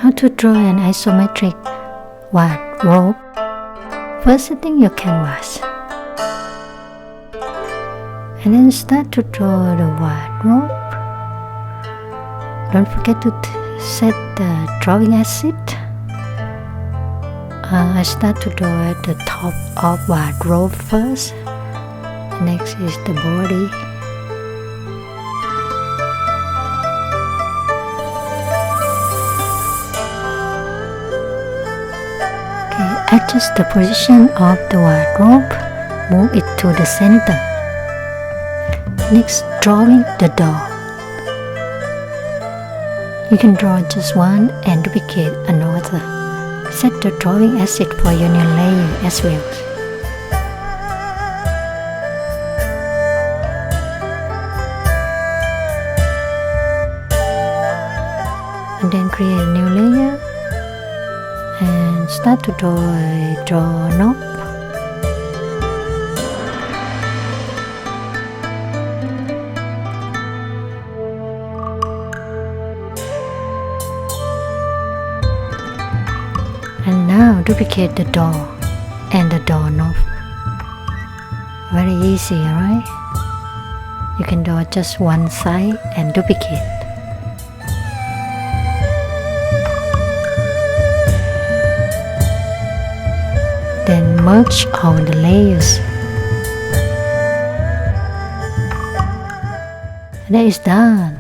How to draw an isometric wardrobe. First, setting your canvas, and then start to draw the wardrobe. Don't forget to set the drawing acid. I start to draw at the top of wardrobe first. Next is the body. Adjust the position of the wardrobe, move it to the center. Next, drawing the door. You can draw just one and duplicate another. Set the drawing acid for your new layer as well. And then create a new layer. And start to draw a knob. And now duplicate the door and the doorknob. Very easy, right? You can draw just one side and duplicate. Then merge all the layers. That is done.